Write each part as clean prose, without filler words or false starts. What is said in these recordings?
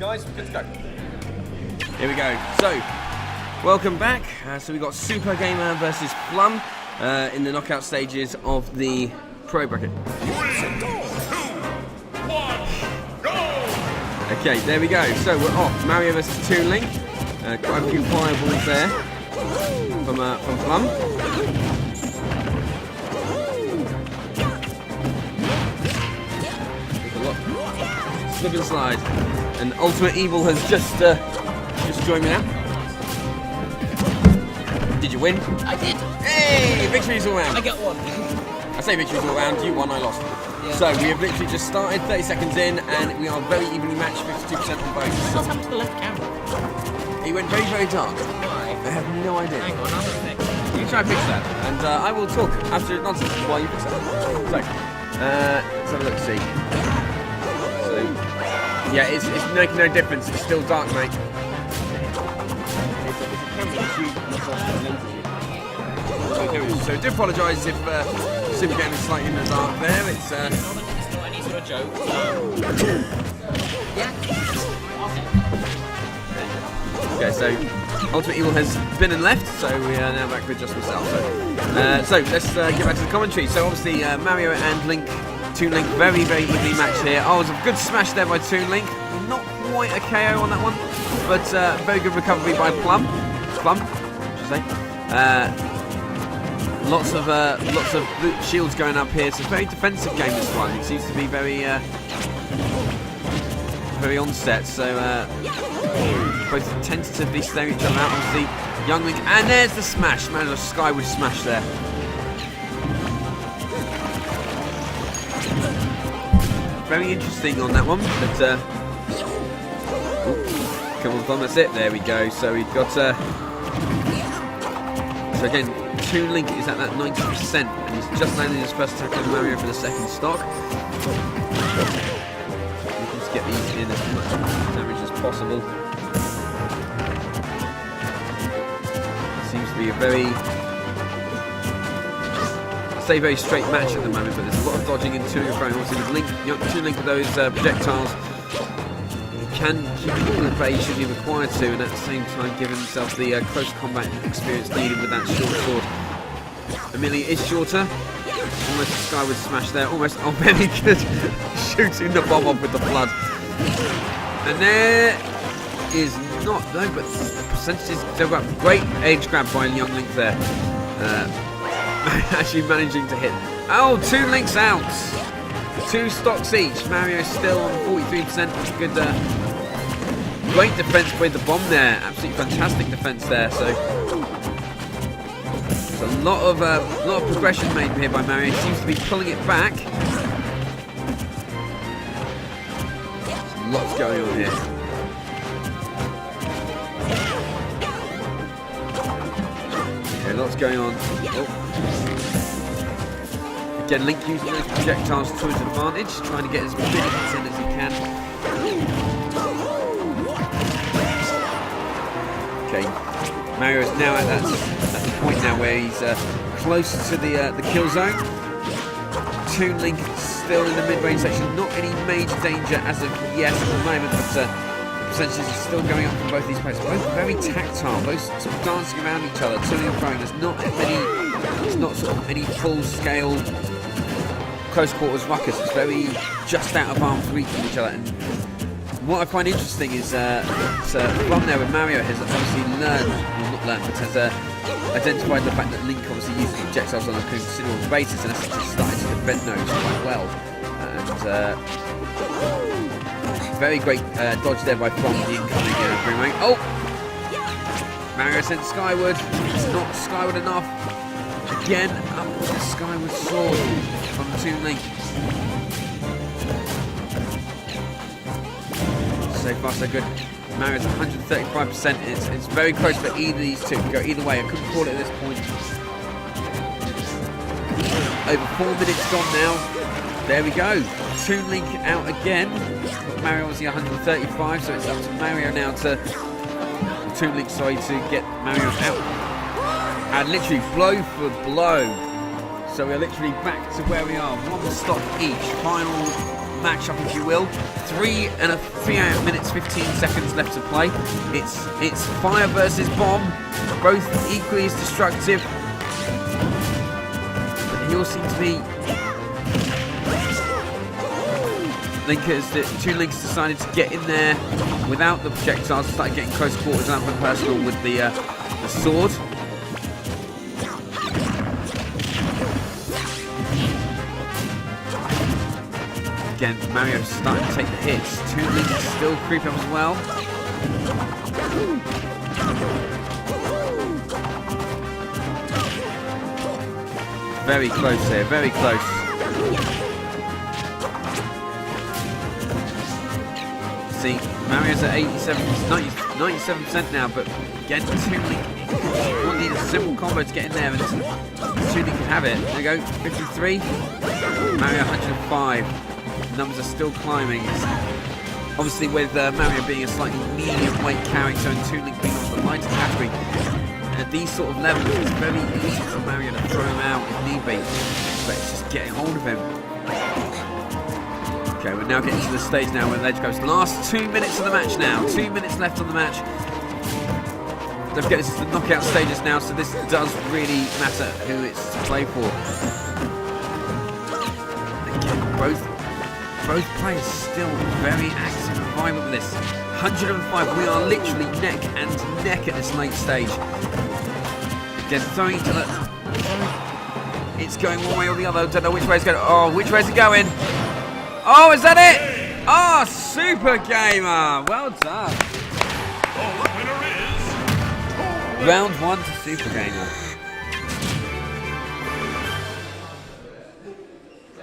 guys, good to go. Here we go. So, welcome back. So we got SoopahGamer versus Flum in the knockout stages of the Pro Bracket. Okay, there we go. So we're off. Mario versus Toon Link. Quite a few fireballs there from Flum. Slip and slide. And Ultimate Evil has just joined me now. Did you win? I did. Hey, victories all round. I got one. I say victories all round. You won, I lost. Yeah. So we have literally just started, 30 seconds in, and we are very evenly matched, 52% on both. What's happened to the left camera? He went very, very dark. Why? I have no idea. Hang on, I'll fix. You try to fix that, and I will talk absolute nonsense while you fix that. So, let's have a look, see. So, yeah, it's making no difference. It's still dark, mate. So I do apologise if SoopahGamer is slightly in the dark there. It's Not any sort of joke. Yeah. Okay, so Ultimate Evil has been and left, so we are now back with just myself. So let's get back to the commentary. So obviously Mario and Toon Link, very, very evenly matched here. Oh, it was a good smash there by Toon Link. Not quite a KO on that one, but very good recovery by Flum, I should say. Lots of shields going up here. It's a very defensive game, this one. It seems to be very onset, so both tentatively staring each other out. Obviously, Young Link, and there's the smash. Man, a skyward smash there. Very interesting on that one, but come on, Flum, that's it. There we go. So we've got so again, Toon Link is at that 90%, and he's just landed his first attack on Mario for the second stock. Looking to get these in as much damage as possible. Seems to be a very straight match at the moment, but there's a lot of dodging and toing and throwing. Obviously with Toon Link with those projectiles, he can keep people at bay should he require to, and at the same time give himself the close combat experience needed with that short sword. Amelia is shorter, almost a skyward smash there, almost very good shooting the bomb off with the flood. And there is not, no, but the percentages still got great edge grab by Young Link there. Actually managing to hit. Oh, Toon Link's out. 2 stocks each. Mario still on 43%. Good, great defense with the bomb there. Absolutely fantastic defense there. So there's a lot of progression made here by Mario. He seems to be pulling it back. There's lots going on here. Okay, lots going on. Oh. Again, Link using those projectiles to his advantage, trying to get as many hits in as he can. Okay, Mario is now at the point now where he's close to the kill zone. Toon Link still in the mid-range section, not any major danger as of yet at the moment, but the percentages are still going up from both these players. Both very tactile, both sort of dancing around each other, toing and throwing. There's not sort of any full-scale close quarters ruckus. It's very just out of arm's reach of each other. And what I find interesting is Flum there with Mario has obviously learned, well not learned, but has identified the fact that Link obviously uses projectiles on a considerable basis, and has actually started to defend those quite well. And very great dodge there by Flum, the incoming boomerang. Oh! Mario sent skyward. It's not skyward enough. Again, up with the skyward sword from Toon Link. So far, so good. Mario's 135%. It's very close for either of these two. Can go either way. I couldn't call it at this point. Over 4 minutes gone now. There we go. Toon Link out again. But Mario was 135, so it's up to Mario now to Toon Link, sorry, to get Mario out. And literally blow for blow. So we're literally back to where we are. 1 stock each. Final matchup, if you will. 3 minutes 15 seconds left to play. It's fire versus bomb, both equally as destructive. But he all seems to be Toon Linkers decided to get in there without the projectiles, started getting close quarters and up and personal with the sword. Again, Mario's starting to take the hits. Toon Linkers still creep up as well. Very close here, very close. See, Mario's at 97% now, but again, Toon Link will need a simple combo to get in there, and Toon Link can have it. There you go, 53. Mario 105. Numbers are still climbing. Obviously, with Mario being a slightly medium weight character and Toon Link being on the lighter category, at these sort of levels, it's very easy for Mario to throw him out if need be. But it's just getting hold of him. Okay, we're now getting to the stage now where Ledge goes. The last 2 minutes of the match now. 2 minutes left on the match. Don't forget, this is the knockout stages now, so this does really matter who it's to play for. Again, both players still very active and vibrant with this. 105, we are literally neck and neck at this late stage. Again, throwing each other. It's going one way or the other. Don't know which way it's going. Oh, which way is it going? Oh, is that it? Oh, SoopahGamer. Well done. Round 1 to SoopahGamer.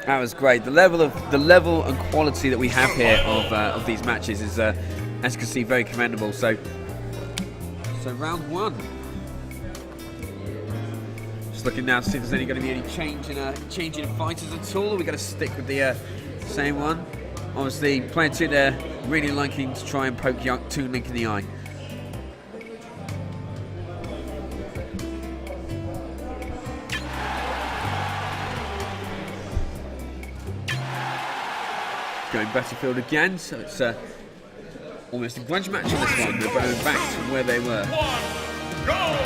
That was great. The level and quality that we have here of these matches is, as you can see, very commendable. So round 1. Just looking now to see if there's going to be any change in fighters at all. Or we're going to stick with the same one. Obviously, player 2 there really liking to try and poke young Toon Link in the eye. Going Battlefield again, so it's almost a grudge match on this one. They're going back to where they were. Go!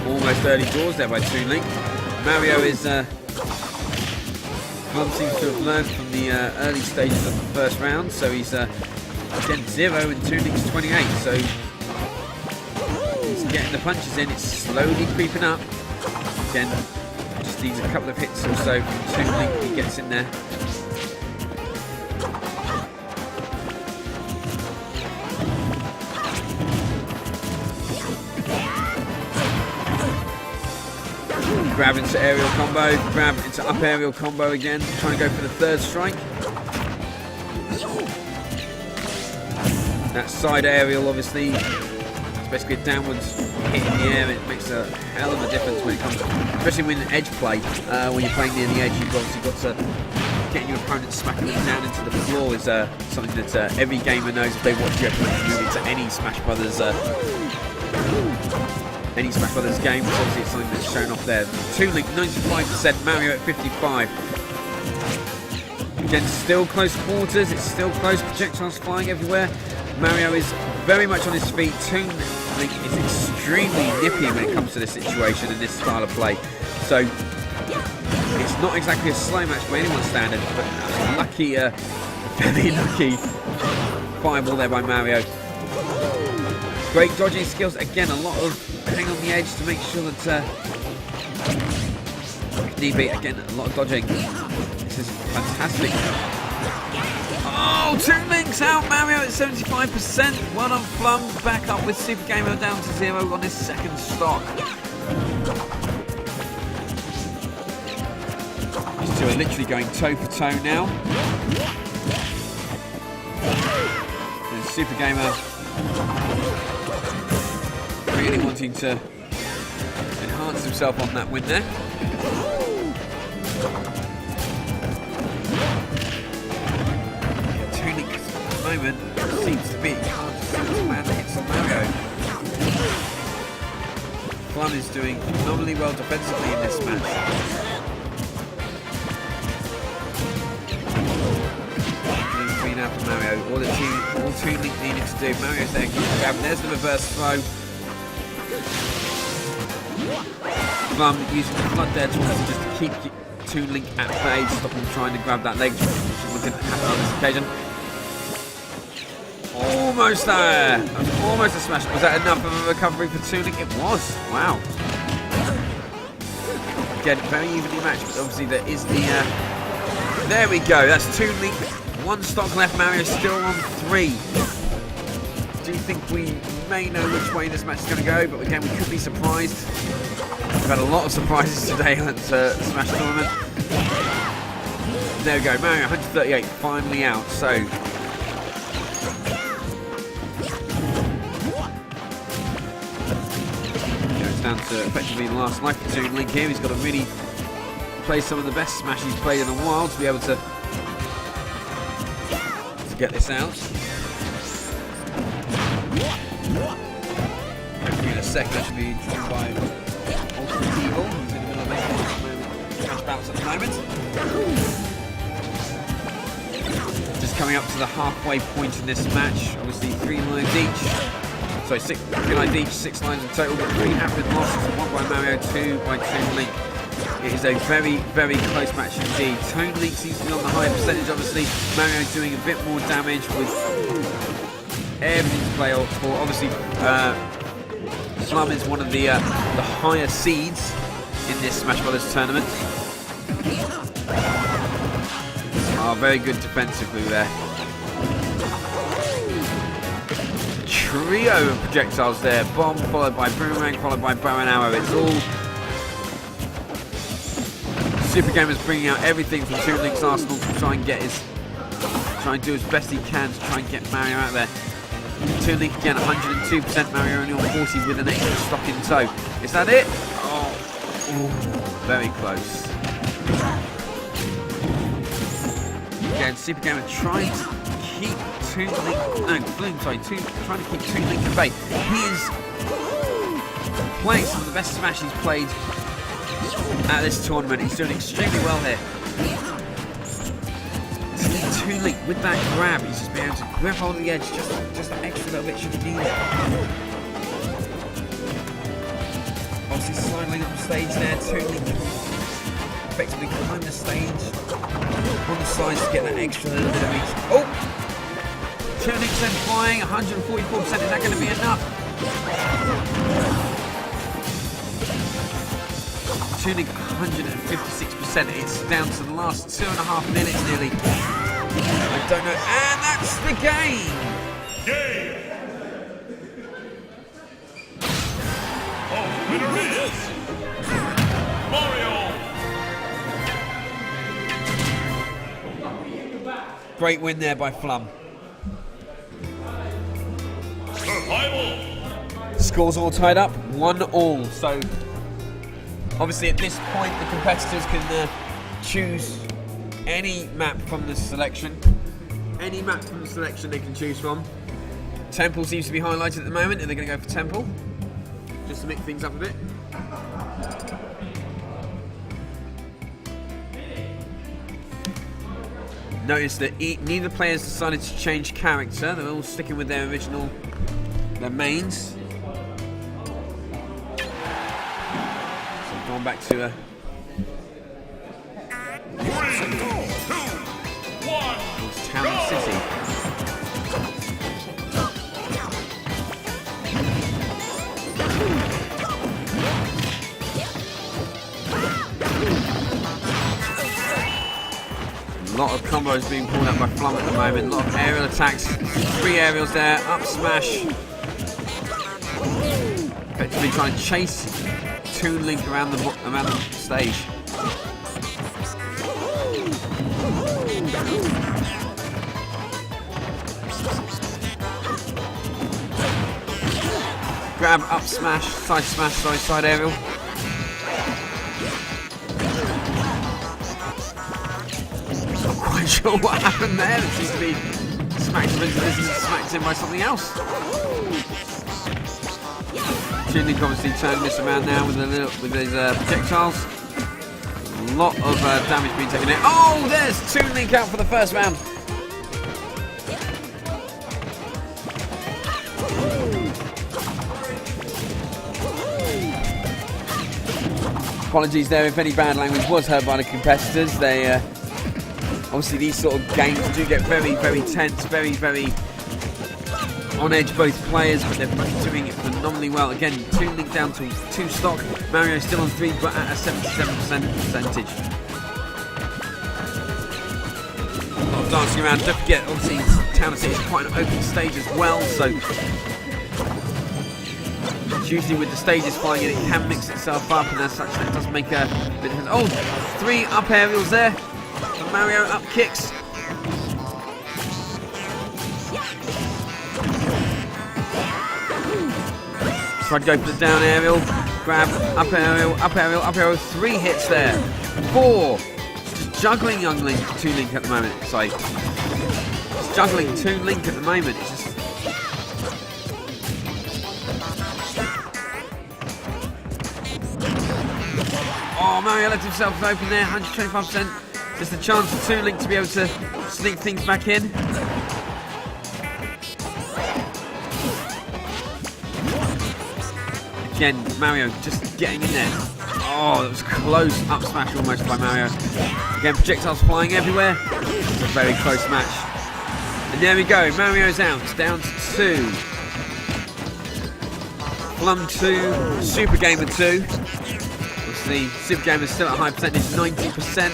Almost early doors there by Toon Link. Mario is Flum seems to have learned from the early stages of the first round, so he's again 0 and Toon Link's 28. So he's getting the punches in. It's slowly creeping up. Again, just needs a couple of hits or so from Toon Link. He gets in there. Grab into aerial combo, grab into up aerial combo again, trying to go for the third strike. That side aerial, obviously, it's basically a downwards hit in the air. It makes a hell of a difference when it comes to, especially when edge play. When you're playing near the edge, you've obviously got to get your opponent smacking them down into the floor is something that every gamer knows if they watch your opponent move into any Smash Brothers game. So obviously it's something that's shown off there. Toon Link 95%, Mario at 55. Again, still close quarters. It's still close. Projectiles flying everywhere. Mario is very much on his feet. Toon Link is extremely nippy when it comes to this situation and this style of play. So it's not exactly a slow match by anyone's standards, but lucky, very lucky fireball there by Mario. Great dodging skills. Again, a lot of hang on the edge to make sure that if need be, again, a lot of dodging. This is fantastic. Oh, Toon Link's out. Mario at 75%. Well done, Flum. Back up with SoopahGamer down to 0 on his second stock. These two are literally going toe for toe now. And SoopahGamer really wanting to enhance himself on that win there. Toon Link at the moment seems to be hard to see this man hits on Mario. Flum is doing phenomenally well defensively in this match. Three now for Mario. All Toon Link needed to do. Mario's there, grabbing. There's the reverse throw. Flum using the flood there to just keep Toon Link at bay, stop him trying to grab that leg, which didn't happen on this occasion. Almost there! That was almost a smash. Was that enough of a recovery for Toon Link? It was. Wow. Again, very evenly matched, but obviously there is the... there we go. That's Toon Link. One stock left. Mario still on 3. Do you think we may know which way this match is going to go? But again, we could be surprised. We've had a lot of surprises today at the Smash tournament. There we go. Mario 138 finally out. So... down to effectively the last life for Toon Link here. He's got to really play some of the best Smash he's played in a while to be able to get this out. Hopefully in a second that should be joined by Ultimate Evil, who's in the middle of making Smash bounce at the moment. Just coming up to the halfway point in this match. Obviously 3 lines each. So 3 lines each, 6 lines in total, but 3 have been lost. 1 by Mario, 2 by Toon Link. It is a very, very close match indeed. Toon Link seems to be on the higher percentage, obviously. Mario doing a bit more damage with everything to play for. Obviously, Flum is one of the higher seeds in this Smash Brothers tournament. Oh, very good defensively there. Trio of projectiles there. Bomb followed by boomerang, followed by bow and arrow. It's all SoopahGamer's bringing out everything from Toon Link's arsenal to try and do as best he can to try and get Mario out there. Toon Link again 102%, Mario only on 40 with an extra stock in tow. Is that it? Oh, very close. Again, SoopahGamer trying to keep Flum trying to keep Toon Link at bay. He is playing some of the best Smash he's played at this tournament. He's doing extremely well here. Toon Link with that grab, he's just been able to grab hold of the edge, just that extra little bit should he need it. Obviously sliding up the stage there, Toon Link effectively climb the stage on the sides to get that extra little bit of reach. Oh! Toon Link's then flying, 144%, is that going to be enough? Toon Link 156%, it's down to the last 2.5 minutes nearly. I don't know, and that's the game! Oh, winner is Mario! Great win there by Flum. Survival! Scores all tied up, 1-1. So, obviously at this point the competitors can choose any map from the selection. Any map from the selection they can choose from. Temple seems to be highlighted at the moment, and they're going to go for Temple. Just to mix things up a bit. Notice that neither players decided to change character. They're all sticking with their mains. So going back to 3, 2, 1, Town and City. A lot of combos being pulled out by Flum at the moment. A lot of aerial attacks. 3 aerials there. Up smash. Effectively trying to chase Toon Link around the stage. Grab, up smash, side aerial. Not quite sure what happened there. It seems to be smacked him into this and smacked him by something else. Toon Link obviously turning this around now with his projectiles. A lot of damage being taken in. Oh, there's Toon Link out for the first round. Apologies there if any bad language was heard by the competitors. They obviously these sort of games do get very, very tense, very, very on edge, both players, but they're both doing it phenomenally well. Again, Toon Link down to 2 stock. Mario still on 3, but at a 77% percentage. A lot of dancing around. Don't forget, obviously, Town City is quite an open stage as well, so usually with the stages flying in, it can mix itself up, and as such, that does make a bit of... Oh, 3 up aerials there. And Mario up kicks. Try to go for the down aerial. Grab, up aerial, up aerial, up aerial. 3 hits there. 4. Just juggling Toon Link at the moment. Sorry. Just juggling Toon Link at the moment. It's just... Oh, Mario left himself open there, 125%. Just a chance for Toon Link to be able to sneak things back in. Again, Mario just getting in there. Oh, that was close up smash almost by Mario. Again, projectiles flying everywhere. It's a very close match. And there we go, Mario's out, down to 2. Flum 2, SoopahGamer 2. The SoopahGamer is still at a high percentage, 90%.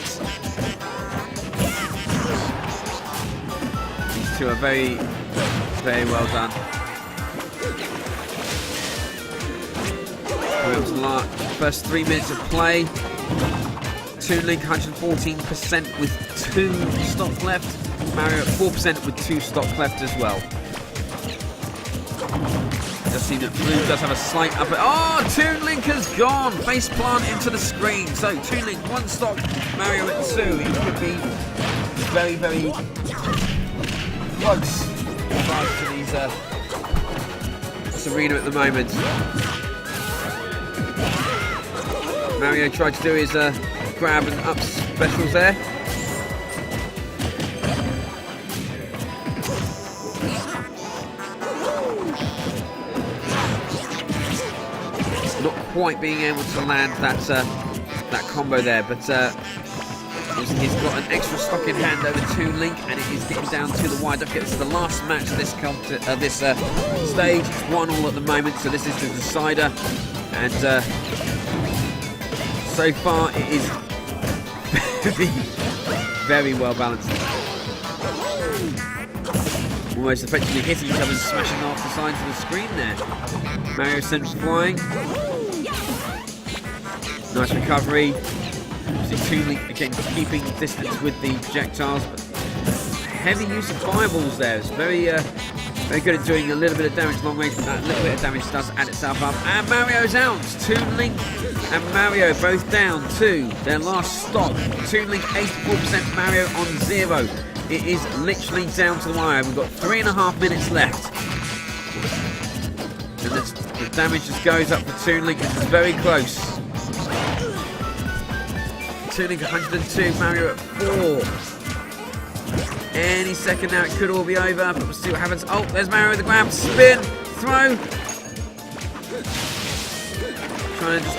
These two are very, very well done. We're up to the first 3 minutes of play. Toon Link 114% with 2 stock left. Mario at 4% with 2 stock left as well. Does seem that Blue does have a slight up. Oh, Toon Link has gone! Face plant into the screen. So Toon Link 1 stock, Mario at 2. He could be very, very close to these this arena at the moment. Mario tried to do his grab and up specials there. Quite being able to land that combo there, but he's got an extra stock in hand over Toon Link, and it is getting down to the wire. Don't forget, this is the last match of this stage. It's 1-1 at the moment, so this is the decider, and so far it is very, very well balanced. Almost effectively hitting each other and smashing off the sides of the screen there. Mario sends flying. Nice recovery. See Toon Link again keeping distance with the projectiles, but heavy use of fireballs there. It's very, very good at doing a little bit of damage long range, but that little bit of damage does add itself up. And Mario's out. Toon Link and Mario both down to their last stock. Toon Link 84%, Mario on 0. It is literally down to the wire. We've got 3.5 minutes left. And the damage just goes up for Toon Link. This is very close. Toon Link 102, Mario at 4. Any second now it could all be over, but we'll see what happens. Oh, there's Mario with the grab, spin, throw. Trying to just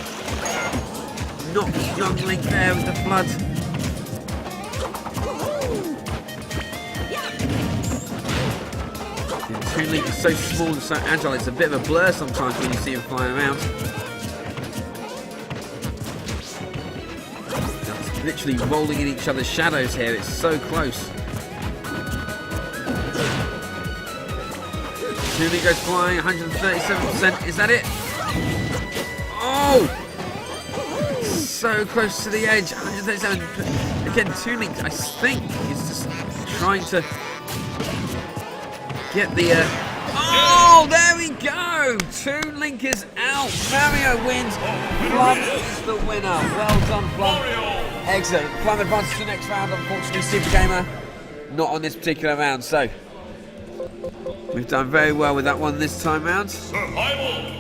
knock young Link there with the flood. Toon Link is so small and so agile, it's a bit of a blur sometimes when you see him flying around. Literally rolling in each other's shadows here. It's so close. Toon Link goes flying, 137%. Is that it? Oh! So close to the edge, 137. Again, Toon Link, I think, is just trying to get the... Oh, there we go! Toon Link is out. Mario wins. Flum is the winner. Well done, Flum. Excellent. Flum advances to the next round. Unfortunately, SoopahGamer not on this particular round. So we've done very well with that one this time round. Survival.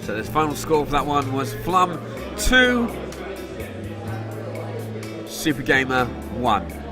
So the final score for that one was Flum 2, SoopahGamer 1.